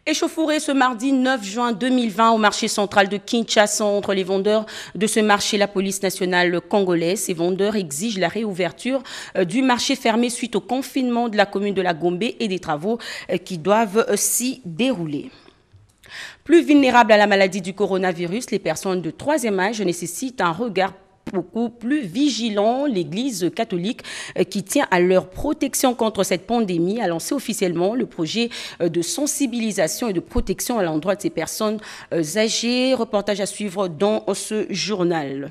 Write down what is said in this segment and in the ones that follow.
Échauffourée ce mardi 9 juin 2020 au marché central de Kinshasa entre les vendeurs de ce marché, la police nationale congolaise. Ces vendeurs exigent la réouverture du marché fermé suite au confinement de la commune de la Gombe et des travaux qui doivent s'y dérouler. Plus vulnérables à la maladie du coronavirus, les personnes de troisième âge nécessitent un regard beaucoup plus vigilant. L'Église catholique qui tient à leur protection contre cette pandémie a lancé officiellement le projet de sensibilisation et de protection à l'endroit de ces personnes âgées. Reportage à suivre dans ce journal.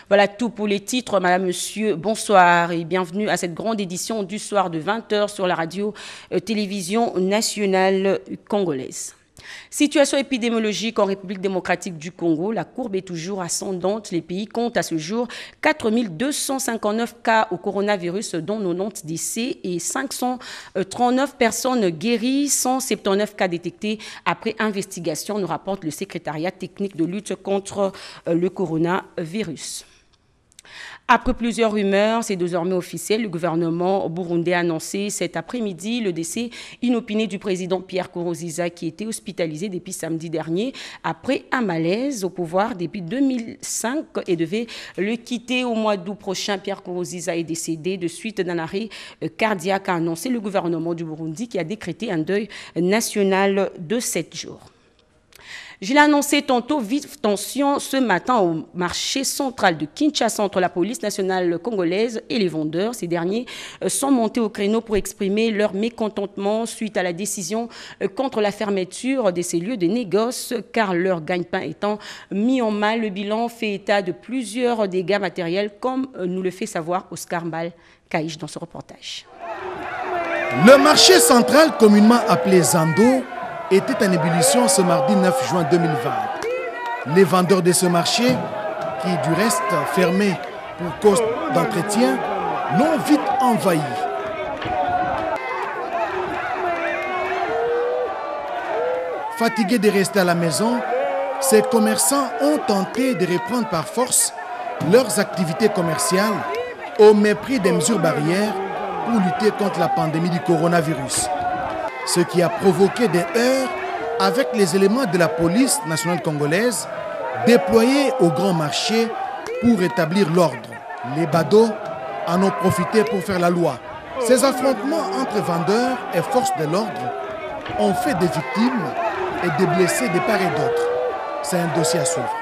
Voilà tout pour les titres. Madame, monsieur, bonsoir et bienvenue à cette grande édition du soir de 20h sur la radio-télévision nationale congolaise. Situation épidémiologique en République démocratique du Congo, la courbe est toujours ascendante. Les pays comptent à ce jour 4 259 cas au coronavirus, dont 90 décès et 539 personnes guéries, 179 cas détectés après investigation, nous rapporte le secrétariat technique de lutte contre le coronavirus. Après plusieurs rumeurs, c'est désormais officiel. Le gouvernement burundais a annoncé cet après-midi le décès inopiné du président Pierre Nkurunziza qui était hospitalisé depuis samedi dernier après un malaise au pouvoir depuis 2005 et devait le quitter au mois d'août prochain. Pierre Nkurunziza est décédé de suite d'un arrêt cardiaque, a annoncé le gouvernement du Burundi qui a décrété un deuil national de 7 jours. Je l'ai annoncé tantôt, vive tension ce matin au marché central de Kinshasa entre la police nationale congolaise et les vendeurs. Ces derniers sont montés au créneau pour exprimer leur mécontentement suite à la décision contre la fermeture de ces lieux de négoce, car leur gagne-pain étant mis en mal. Le bilan fait état de plusieurs dégâts matériels, comme nous le fait savoir Oscar Mbal Kaïch dans ce reportage. Le marché central, communément appelé Zando, était en ébullition ce mardi 9 juin 2020. Les vendeurs de ce marché, qui du reste fermé pour cause d'entretien, l'ont vite envahi. Fatigués de rester à la maison, ces commerçants ont tenté de reprendre par force leurs activités commerciales au mépris des mesures barrières pour lutter contre la pandémie du coronavirus. Ce qui a provoqué des heurts avec les éléments de la police nationale congolaise déployés au grand marché pour rétablir l'ordre. Les badauds en ont profité pour faire la loi. Ces affrontements entre vendeurs et forces de l'ordre ont fait des victimes et des blessés de part et d'autre. C'est un dossier à suivre.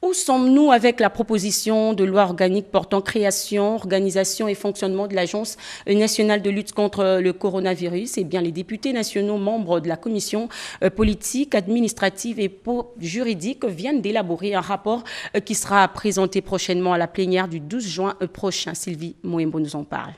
Où sommes-nous avec la proposition de loi organique portant création, organisation et fonctionnement de l'Agence nationale de lutte contre le coronavirus? Eh bien, les députés nationaux membres de la commission politique, administrative et juridique viennent d'élaborer un rapport qui sera présenté prochainement à la plénière du 12 juin prochain. Sylvie Moembo nous en parle.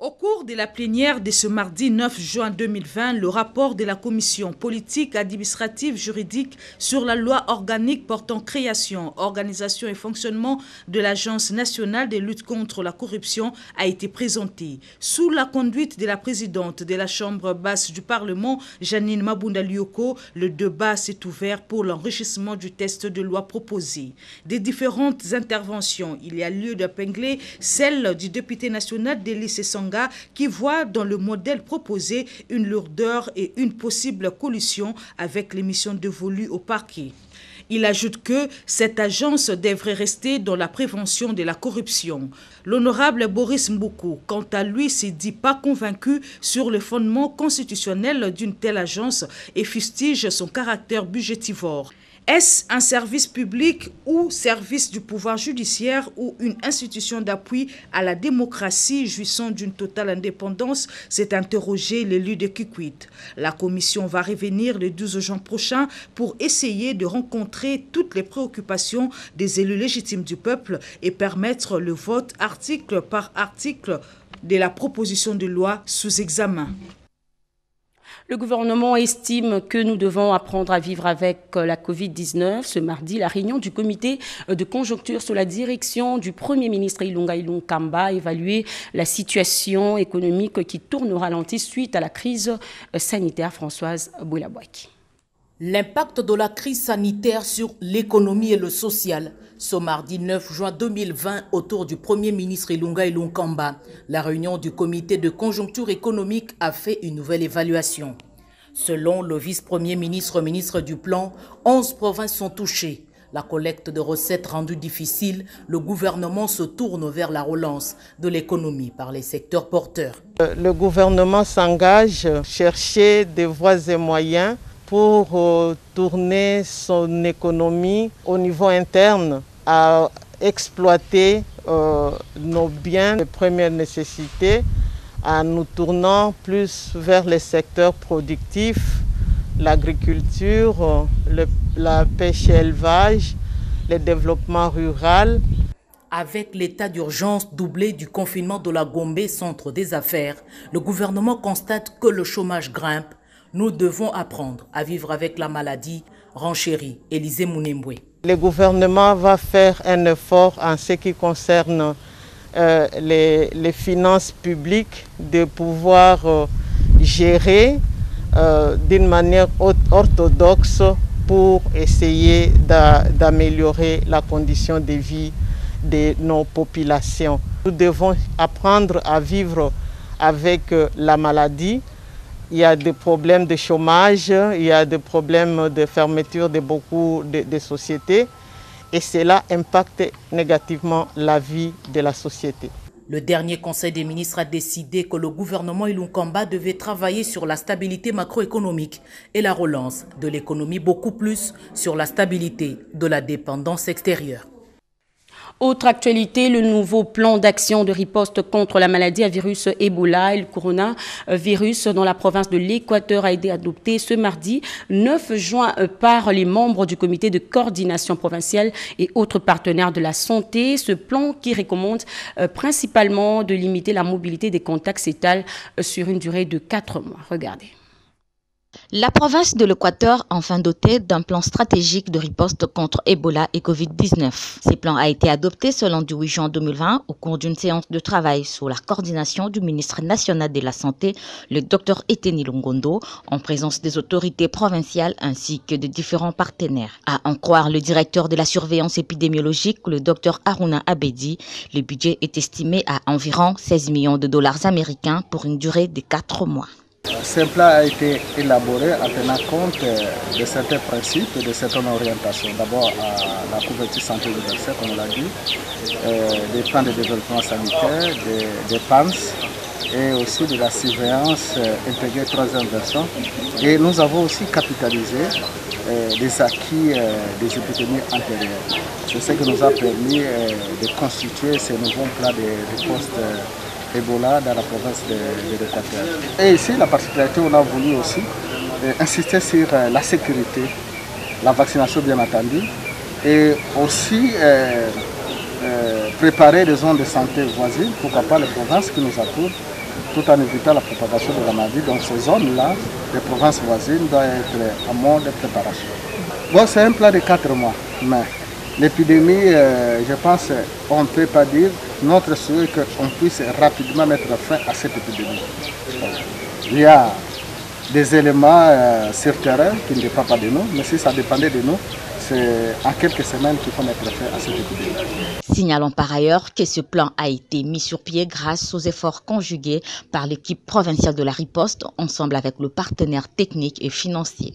Au cours de la plénière de ce mardi 9 juin 2020, le rapport de la commission politique, administrative, juridique sur la loi organique portant création, organisation et fonctionnement de l'Agence nationale de lutte contre la corruption a été présenté. Sous la conduite de la présidente de la Chambre basse du Parlement, Janine Mabunda Lioko, le débat s'est ouvert pour l'enrichissement du texte de loi proposé. Des différentes interventions, il y a lieu d'épingler celle du député national d'Élysée Sanga qui voit dans le modèle proposé une lourdeur et une possible collusion avec les missions dévolues au parquet. Il ajoute que cette agence devrait rester dans la prévention de la corruption. L'honorable Boris Mboukou, quant à lui, s'est dit pas convaincu sur le fondement constitutionnel d'une telle agence et fustige son caractère budgétivore. Est-ce un service public ou service du pouvoir judiciaire ou une institution d'appui à la démocratie jouissant d'une totale indépendance? S'est interrogé l'élu de Kikwit. La commission va revenir le 12 juin prochain pour essayer de rencontrer toutes les préoccupations des élus légitimes du peuple et permettre le vote article par article de la proposition de loi sous examen. Le gouvernement estime que nous devons apprendre à vivre avec la Covid-19. Ce mardi, la réunion du comité de conjoncture sous la direction du Premier ministre Ilunga Ilunkamba a évalué la situation économique qui tourne au ralenti suite à la crise sanitaire. Françoise Boulabouaki. L'impact de la crise sanitaire sur l'économie et le social. Ce mardi 9 juin 2020, autour du Premier ministre Ilunga Ilunkamba, la réunion du comité de conjoncture économique a fait une nouvelle évaluation. Selon le vice-premier ministre, ministre du Plan, 11 provinces sont touchées. La collecte de recettes rendue difficile, le gouvernement se tourne vers la relance de l'économie par les secteurs porteurs. Le gouvernement s'engage à chercher des voies et moyens pour tourner son économie au niveau interne, à exploiter nos biens de première nécessité, en nous tournant plus vers les secteurs productifs, l'agriculture, la pêche et l'élevage, le développement rural. Avec l'état d'urgence doublé du confinement de la Gombe, centre des affaires, le gouvernement constate que le chômage grimpe. Nous devons apprendre à vivre avec la maladie, renchérit Élisée Mounembwe. Le gouvernement va faire un effort en ce qui concerne les finances publiques, de pouvoir gérer d'une manière orthodoxe pour essayer d'améliorer la condition de vie de nos populations. Nous devons apprendre à vivre avec la maladie. Il y a des problèmes de chômage, il y a des problèmes de fermeture de beaucoup de sociétés et cela impacte négativement la vie de la société. Le dernier conseil des ministres a décidé que le gouvernement Ilunkamba devait travailler sur la stabilité macroéconomique et la relance de l'économie, beaucoup plus sur la stabilité de la dépendance extérieure. Autre actualité, le nouveau plan d'action de riposte contre la maladie à virus Ebola et le coronavirus dans la province de l'Équateur a été adopté ce mardi 9 juin par les membres du comité de coordination provinciale et autres partenaires de la santé. Ce plan qui recommande principalement de limiter la mobilité des contacts s'étale sur une durée de 4 mois. Regardez. La province de l'Équateur enfin dotée d'un plan stratégique de riposte contre Ebola et Covid-19. Ce plan a été adopté ce lundi 8 juin 2020 au cours d'une séance de travail sous la coordination du ministre national de la Santé, le Dr Eteni Longondo, en présence des autorités provinciales ainsi que de différents partenaires. À en croire le directeur de la surveillance épidémiologique, le Dr Aruna Abedi, le budget est estimé à environ 16 millions de dollars américains pour une durée de 4 mois. Ce plan a été élaboré en tenant compte de certains principes et de certaines orientations. D'abord, la couverture santé universelle, comme on l'a dit, des plans de développement sanitaire, des PANS et aussi de la surveillance intégrée troisième version. Et nous avons aussi capitalisé les acquis des épidémies antérieures. C'est ce qui nous a permis de constituer ces nouveaux plans de riposte Ebola dans la province de l'Équateur. Et ici, la particularité, on a voulu aussi insister sur la sécurité, la vaccination bien entendu, et aussi préparer des zones de santé voisines, pourquoi pas les provinces qui nous entourent, tout en évitant la propagation de la maladie. Donc ces zones-là, les provinces voisines, doivent être en mode de préparation. Bon, c'est un plan de 4 mois, mais l'épidémie, je pense, on ne peut pas dire. Notre souhait est qu'on puisse rapidement mettre fin à cette épidémie. Il y a des éléments sur terrain qui ne dépendent pas de nous, mais si ça dépendait de nous, c'est en quelques semaines qu'il faut mettre fin à cette épidémie. Signalons par ailleurs que ce plan a été mis sur pied grâce aux efforts conjugués par l'équipe provinciale de la riposte, ensemble avec le partenaire technique et financier.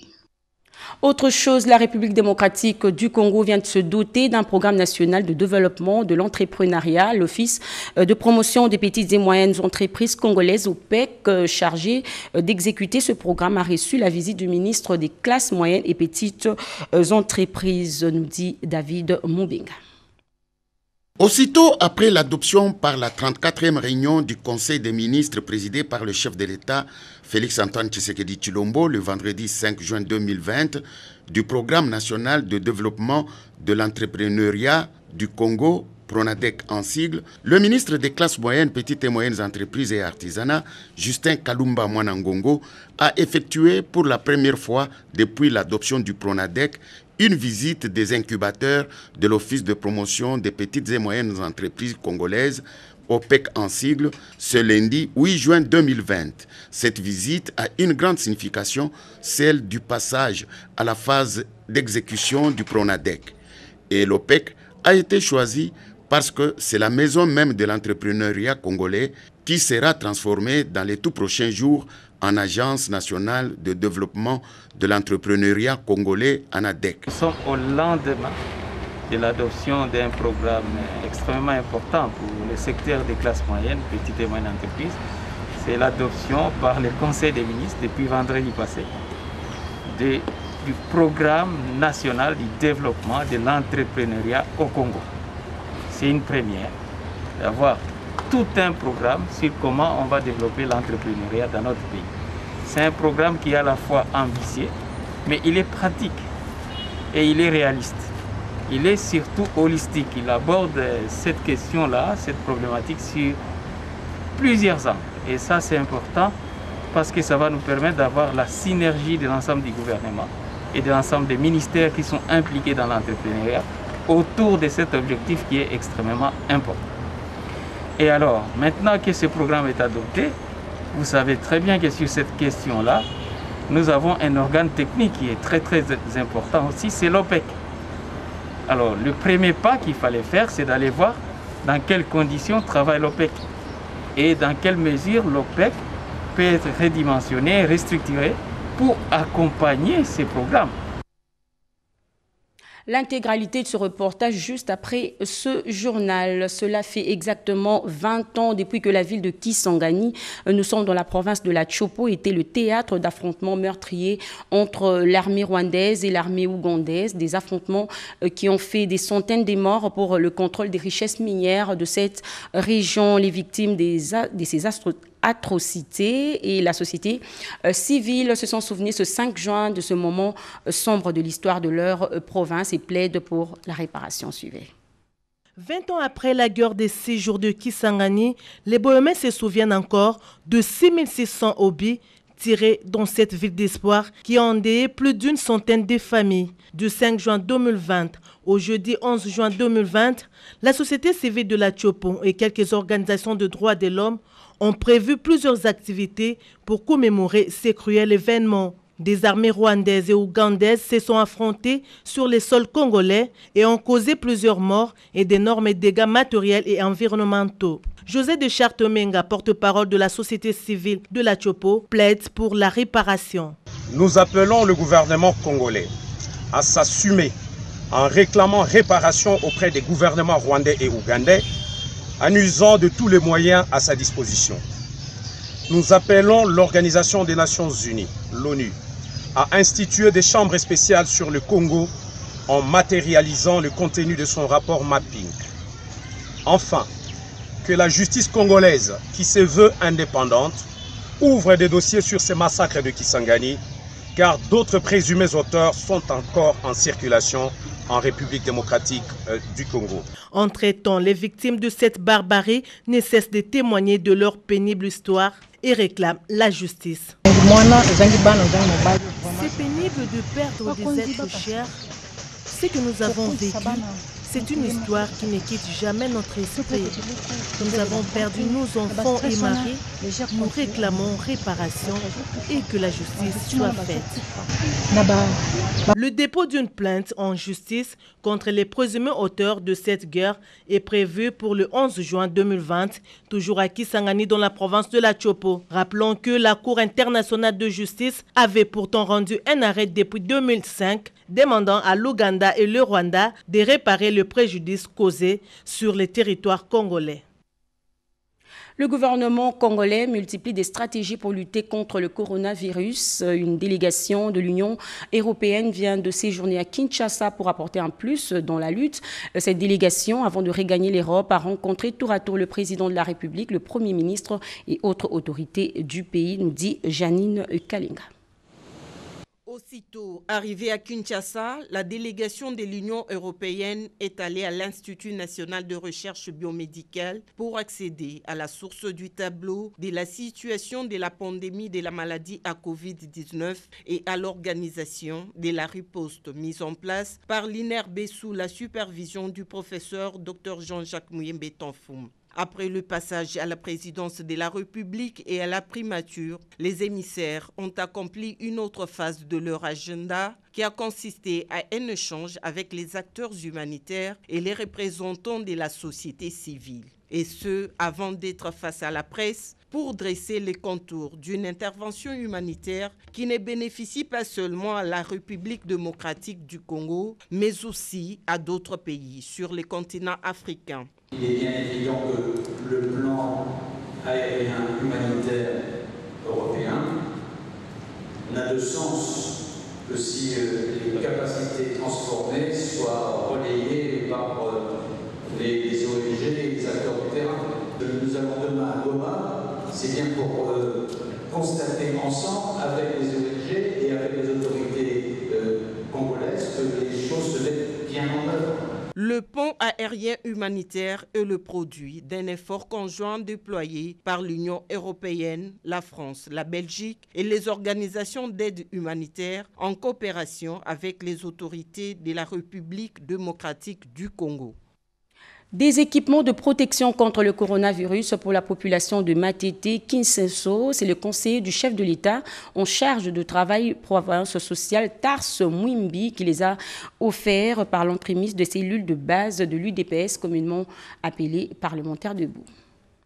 Autre chose, la République démocratique du Congo vient de se doter d'un programme national de développement de l'entrepreneuriat. L'Office de promotion des petites et moyennes entreprises congolaises, OPEC, chargé d'exécuter ce programme, a reçu la visite du ministre des classes moyennes et petites entreprises, nous dit David Moubinga. Aussitôt après l'adoption par la 34e réunion du Conseil des ministres présidé par le chef de l'État, Félix-Antoine Tshisekedi Tshilombo, le vendredi 5 juin 2020, du Programme national de développement de l'entrepreneuriat du Congo, Pronadec en sigle, le ministre des classes moyennes, petites et moyennes entreprises et artisanat, Justin Kalumba Mwanangongo, a effectué pour la première fois depuis l'adoption du Pronadec une visite des incubateurs de l'Office de promotion des petites et moyennes entreprises congolaises OPEC en sigle, ce lundi 8 juin 2020. Cette visite a une grande signification, celle du passage à la phase d'exécution du PRONADEC. Et l'OPEC a été choisi parce que c'est la maison même de l'entrepreneuriat congolais qui sera transformée dans les tout prochains jours en Agence nationale de développement de l'entrepreneuriat congolais, ANADEC. Nous sommes au lendemain de l'adoption d'un programme extrêmement important pour le secteur des classes moyennes, petites et moyennes entreprises. C'est l'adoption par le Conseil des ministres depuis vendredi passé du programme national du développement de l'entrepreneuriat au Congo. C'est une première d'avoir tout un programme sur comment on va développer l'entrepreneuriat dans notre pays. C'est un programme qui est à la fois ambitieux, mais il est pratique et il est réaliste. Il est surtout holistique. Il aborde cette question-là, cette problématique sur plusieurs angles. Et ça, c'est important parce que ça va nous permettre d'avoir la synergie de l'ensemble du gouvernement et de l'ensemble des ministères qui sont impliqués dans l'entrepreneuriat autour de cet objectif qui est extrêmement important. Et alors, maintenant que ce programme est adopté, vous savez très bien que sur cette question-là, nous avons un organe technique qui est très important aussi, c'est l'OPEC. Alors, le premier pas qu'il fallait faire, c'est d'aller voir dans quelles conditions travaille l'OPEC et dans quelle mesure l'OPEC peut être redimensionné, restructuré pour accompagner ces programmes. L'intégralité de ce reportage juste après ce journal. Cela fait exactement 20 ans depuis que la ville de Kisangani, nous sommes dans la province de la Chopo, était le théâtre d'affrontements meurtriers entre l'armée rwandaise et l'armée ougandaise. Des affrontements qui ont fait des centaines de morts pour le contrôle des richesses minières de cette région. Les victimes de ces atrocités et la société civile se sont souvenus ce 5 juin de ce moment sombre de l'histoire de leur province et plaident pour la réparation. Suivez. 20 ans après la guerre des 6 jours de Kisangani, les Bohémiens se souviennent encore de 6600 obus tirés dans cette ville d'espoir qui a endeuillé plus d'une centaine de familles. Du 5 juin 2020 au jeudi 11 juin 2020, la société civile de la Chopo et quelques organisations de droits de l'homme ont prévu plusieurs activités pour commémorer ces cruels événements. Des armées rwandaises et ougandaises se sont affrontées sur les sols congolais et ont causé plusieurs morts et d'énormes dégâts matériels et environnementaux. José de Chartemenga, porte-parole de la société civile de la Chopo, plaide pour la réparation. Nous appelons le gouvernement congolais à s'assumer en réclamant réparation auprès des gouvernements rwandais et ougandais en usant de tous les moyens à sa disposition. Nous appelons l'Organisation des Nations Unies, l'ONU, à instituer des chambres spéciales sur le Congo en matérialisant le contenu de son rapport mapping. Enfin, que la justice congolaise, qui se veut indépendante, ouvre des dossiers sur ces massacres de Kisangani, car d'autres présumés auteurs sont encore en circulation en République démocratique du Congo. Entre-temps, les victimes de cette barbarie ne cessent de témoigner de leur pénible histoire et réclament la justice. C'est pénible de perdre des êtres chers. Ce que nous avons vécu, c'est une histoire qui ne quitte jamais notre esprit. Nous avons perdu nos enfants et maris. Nous réclamons réparation et que la justice soit faite. Le dépôt d'une plainte en justice contre les présumés auteurs de cette guerre est prévu pour le 11 juin 2020, toujours à Kisangani dans la province de la Chopo. Rappelons que la Cour internationale de justice avait pourtant rendu un arrêt depuis 2005 demandant à l'Ouganda et le Rwanda de réparer le préjudice causé sur les territoires congolais. Le gouvernement congolais multiplie des stratégies pour lutter contre le coronavirus. Une délégation de l'Union européenne vient de séjourner à Kinshasa pour apporter un plus dans la lutte. Cette délégation, avant de regagner l'Europe, a rencontré tour à tour le président de la République, le Premier ministre et autres autorités du pays, nous dit Janine Kalinga. Aussitôt arrivée à Kinshasa, la délégation de l'Union européenne est allée à l'Institut national de recherche biomédicale pour accéder à la source du tableau de la situation de la pandémie de la maladie à Covid-19 et à l'organisation de la riposte mise en place par l'INRB sous la supervision du professeur Dr Jean-Jacques Muyembe Tanfoum. Après le passage à la présidence de la République et à la primature, les émissaires ont accompli une autre phase de leur agenda qui a consisté à un échange avec les acteurs humanitaires et les représentants de la société civile. Et ce, avant d'être face à la presse pour dresser les contours d'une intervention humanitaire qui ne bénéficie pas seulement à la République démocratique du Congo, mais aussi à d'autres pays sur le continent africain. Il est bien évident que le plan aérien humanitaire européen n'a de sens que si les capacités transformées soient relayées par les ONG et les acteurs du terrain. Nous allons demain à Goma, c'est bien pour constater ensemble avec les ONG et avec les autorités congolaises que les choses se mettent bien en œuvre. Le pont aérien humanitaire est le produit d'un effort conjoint déployé par l'Union européenne, la France, la Belgique et les organisations d'aide humanitaire en coopération avec les autorités de la République démocratique du Congo. Des équipements de protection contre le coronavirus pour la population de Matete, Kinsenso, c'est le conseiller du chef de l'État en charge de travail province sociale, Tars Mwimbi, qui les a offerts par l'entremise de cellules de base de l'UDPS, communément appelée parlementaire debout.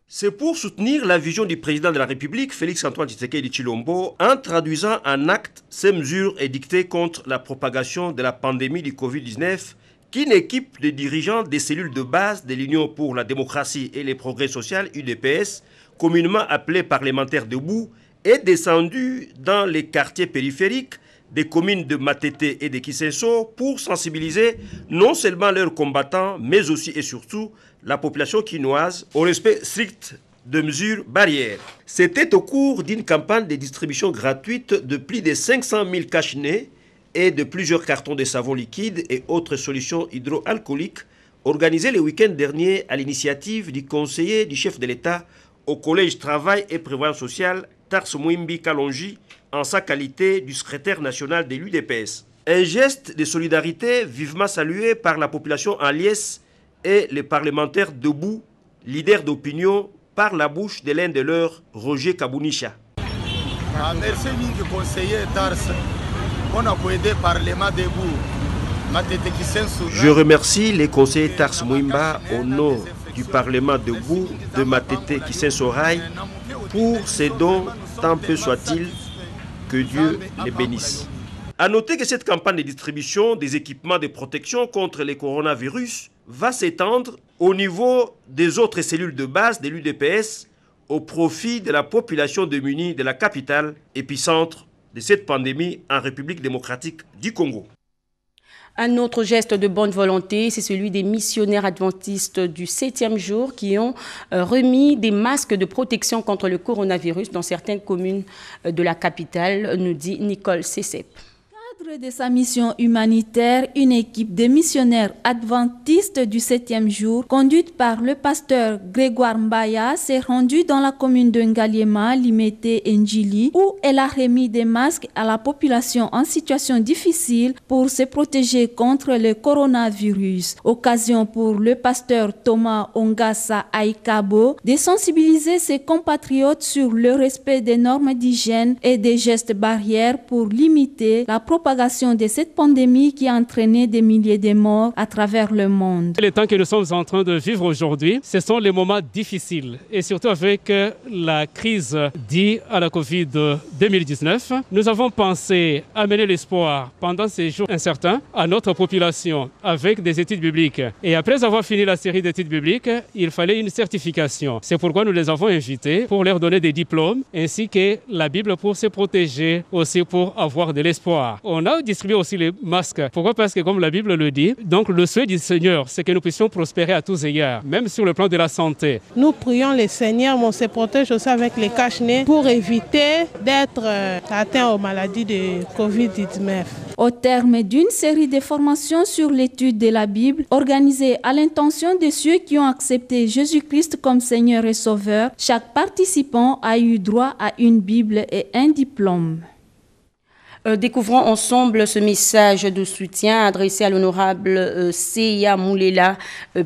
C'est pour soutenir la vision du président de la République, Félix-Antoine Tshisekedi Tshilombo, en traduisant en actes ces mesures édictées contre la propagation de la pandémie du Covid-19, qu'une équipe de dirigeants des cellules de base de l'Union pour la démocratie et les progrès sociaux, UDPS, communément appelée parlementaire debout, est descendue dans les quartiers périphériques des communes de Matete et de Kinsenso pour sensibiliser non seulement leurs combattants, mais aussi et surtout la population quinoise au respect strict de mesures barrières. C'était au cours d'une campagne de distribution gratuite de plus de 500 000 cache-nez et de plusieurs cartons de savon liquide et autres solutions hydroalcooliques organisées le week-end dernier à l'initiative du conseiller du chef de l'État au Collège Travail et Prévoyance sociale, Tars Mwimbi Kalonji, en sa qualité du secrétaire national de l'UDPS. Un geste de solidarité vivement salué par la population en liesse et les parlementaires debout, leaders d'opinion, par la bouche de l'un de leurs, Roger Kabounisha. Merci, conseiller Tars. On a aidé le Parlement debout. Je remercie les conseillers Tars Mwimba au nom du Parlement debout de Matete Kisensoraï pour ces dons, tant peu soit-il, que Dieu les bénisse. A noter que cette campagne de distribution des équipements de protection contre les coronavirus va s'étendre au niveau des autres cellules de base de l'UDPS au profit de la population démunie de la capitale, épicentre de cette pandémie en République démocratique du Congo. Un autre geste de bonne volonté, c'est celui des missionnaires adventistes du 7e jour qui ont remis des masques de protection contre le coronavirus dans certaines communes de la capitale, nous dit Nicole Cessep. De sa mission humanitaire, une équipe de missionnaires adventistes du 7e jour, conduite par le pasteur Grégoire Mbaya, s'est rendue dans la commune de Ngaliema, Limete et Njili, où elle a remis des masques à la population en situation difficile pour se protéger contre le coronavirus. Occasion pour le pasteur Thomas Ongassa Aikabo de sensibiliser ses compatriotes sur le respect des normes d'hygiène et des gestes barrières pour limiter la propagation de cette pandémie qui a entraîné des milliers de morts à travers le monde. Les temps que nous sommes en train de vivre aujourd'hui, ce sont les moments difficiles et surtout avec la crise due à la Covid-19. Nous avons pensé amener l'espoir pendant ces jours incertains à notre population avec des études bibliques. Et après avoir fini la série d'études bibliques, il fallait une certification. C'est pourquoi nous les avons invités pour leur donner des diplômes ainsi que la Bible pour se protéger, aussi pour avoir de l'espoir. On a distribué aussi les masques. Pourquoi? Parce que comme la Bible le dit, donc le souhait du Seigneur, c'est que nous puissions prospérer à tous égards, même sur le plan de la santé. Nous prions le Seigneur, on se protège aussi avec les cache-nez pour éviter d'être atteint aux maladies de Covid-19. Au terme d'une série de formations sur l'étude de la Bible, organisée à l'intention de ceux qui ont accepté Jésus-Christ comme Seigneur et Sauveur, chaque participant a eu droit à une Bible et un diplôme. Découvrons ensemble ce message de soutien adressé à l'honorable Nseya Moulela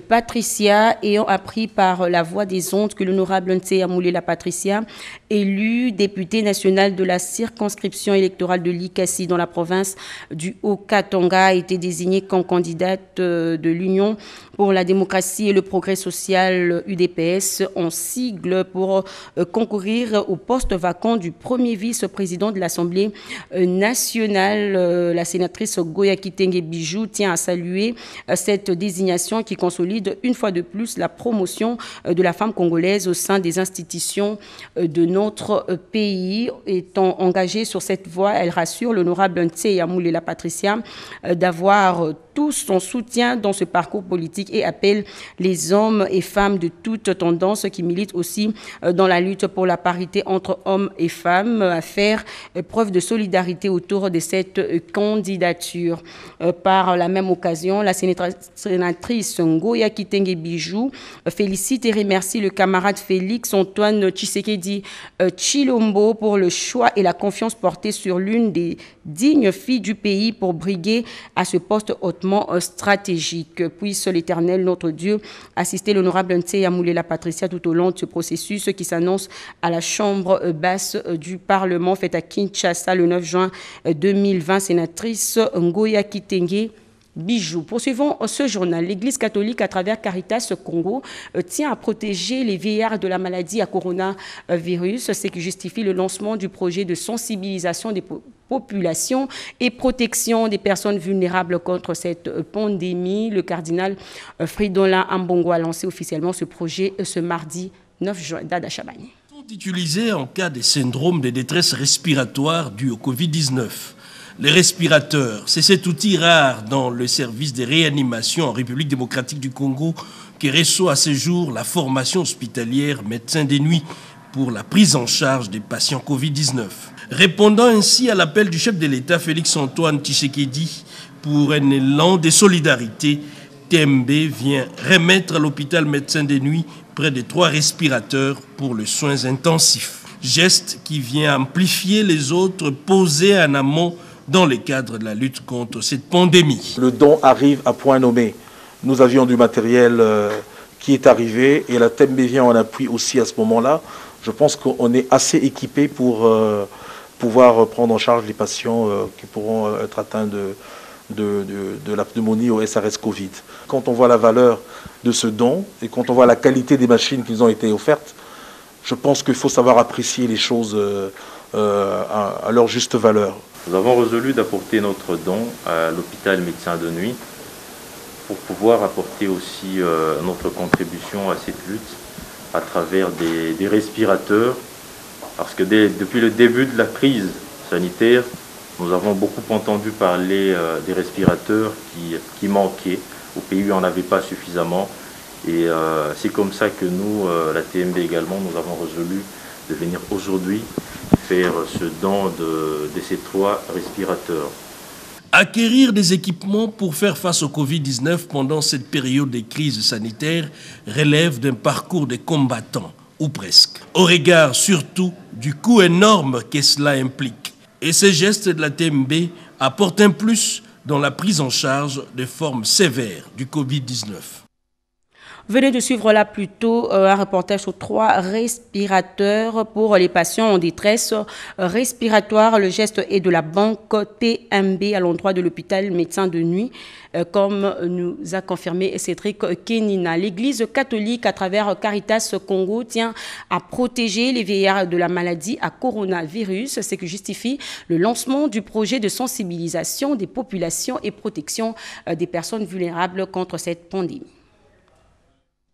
Patricia, ayant appris par la voix des ondes que l'honorable Nseya Moulela Patricia, élu député national de la circonscription électorale de Likasi dans la province du Haut-Katanga, a été désignée comme candidate de l'Union pour la démocratie et le progrès social UDPS en sigle pour concourir au poste vacant du premier vice-président de l'Assemblée nationale. La sénatrice Goya Kitenge Bijou tient à saluer cette désignation qui consolide une fois de plus la promotion de la femme congolaise au sein des institutions de notre pays. Étant engagée sur cette voie, elle rassure l'honorable Nseya Moulela Patricia d'avoir tout son soutien dans ce parcours politique et appelle les hommes et femmes de toutes tendances qui militent aussi dans la lutte pour la parité entre hommes et femmes à faire preuve de solidarité autour de cette candidature. Par la même occasion, la sénatrice Ngoya Kitenge Bijou félicite et remercie le camarade Félix Antoine Tshisekedi Tshilombo pour le choix et la confiance portée sur l'une des dignes filles du pays pour briguer à ce poste hautement stratégique. Puisse l'Éternel, notre Dieu, assister l'honorable Nseya Moulela Patricia tout au long de ce processus qui s'annonce à la Chambre basse du Parlement, faite à Kinshasa le 9 juin 2020. Sénatrice Ngoya Kitenge Bijou. Poursuivons ce journal. L'Église catholique, à travers Caritas Congo, tient à protéger les vieillards de la maladie à coronavirus, ce qui justifie le lancement du projet de sensibilisation des populations et protection des personnes vulnérables contre cette pandémie. Le cardinal Fridolin Ambongo a lancé officiellement ce projet ce mardi 9 juin. Dada Chabani. Sont utilisés en cas de syndrome de détresse respiratoire dû au Covid-19. Les respirateurs, c'est cet outil rare dans le service de réanimation en République démocratique du Congo qui reçoit à ce jour la formation hospitalière médecin de nuit pour la prise en charge des patients Covid-19. Répondant ainsi à l'appel du chef de l'État Félix Antoine Tshisekedi pour un élan de solidarité, TMB vient remettre à l'hôpital médecin de nuit près de 3 respirateurs pour les soins intensifs. Geste qui vient amplifier les autres posés en amont dans le cadre de la lutte contre cette pandémie. Le don arrive à point nommé. Nous avions du matériel qui est arrivé et la TMB vient en appui aussi à ce moment-là. Je pense qu'on est assez équipé pour pouvoir prendre en charge les patients qui pourront être atteints de la pneumonie au SRS Covid. Quand on voit la valeur de ce don et quand on voit la qualité des machines qui nous ont été offertes, je pense qu'il faut savoir apprécier les choses à leur juste valeur. Nous avons résolu d'apporter notre don à l'hôpital médecin de nuit pour pouvoir apporter aussi notre contribution à cette lutte à travers des respirateurs. Parce que depuis le début de la crise sanitaire, nous avons beaucoup entendu parler des respirateurs qui manquaient. Au pays, on n'en avait pas suffisamment. Et c'est comme ça que nous, la TMB également, nous avons résolu de venir aujourd'hui faire ce don de ces 3 respirateurs. Acquérir des équipements pour faire face au Covid-19 pendant cette période de crise sanitaire relève d'un parcours de combattants, ou presque, au regard surtout du coût énorme que cela implique. Et ces gestes de la TMB apportent un plus dans la prise en charge des formes sévères du Covid-19. Venez de suivre là plus tôt un reportage sur 3 respirateurs pour les patients en détresse respiratoire. Le geste est de la banque TMB à l'endroit de l'hôpital médecin de nuit, comme nous a confirmé Cédric Kenina. L'Église catholique, à travers Caritas Congo, tient à protéger les vieillards de la maladie à coronavirus, ce qui justifie le lancement du projet de sensibilisation des populations et protection des personnes vulnérables contre cette pandémie.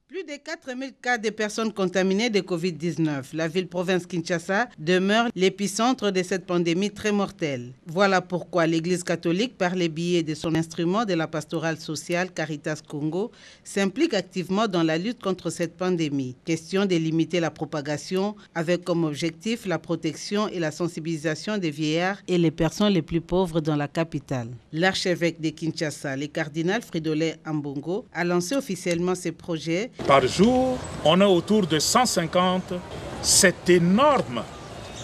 Plus de 4000 cas de personnes contaminées de Covid-19. La ville-province Kinshasa demeure l'épicentre de cette pandémie très mortelle. Voilà pourquoi l'Église catholique, par les biais de son instrument de la pastorale sociale Caritas Congo, s'implique activement dans la lutte contre cette pandémie. Question de limiter la propagation avec comme objectif la protection et la sensibilisation des vieillards et les personnes les plus pauvres dans la capitale. L'archevêque de Kinshasa, le cardinal Fridolin Ambongo, a lancé officiellement ce projet. Par jour, on a autour de 150. C'est énorme.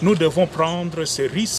Nous devons prendre ce risque.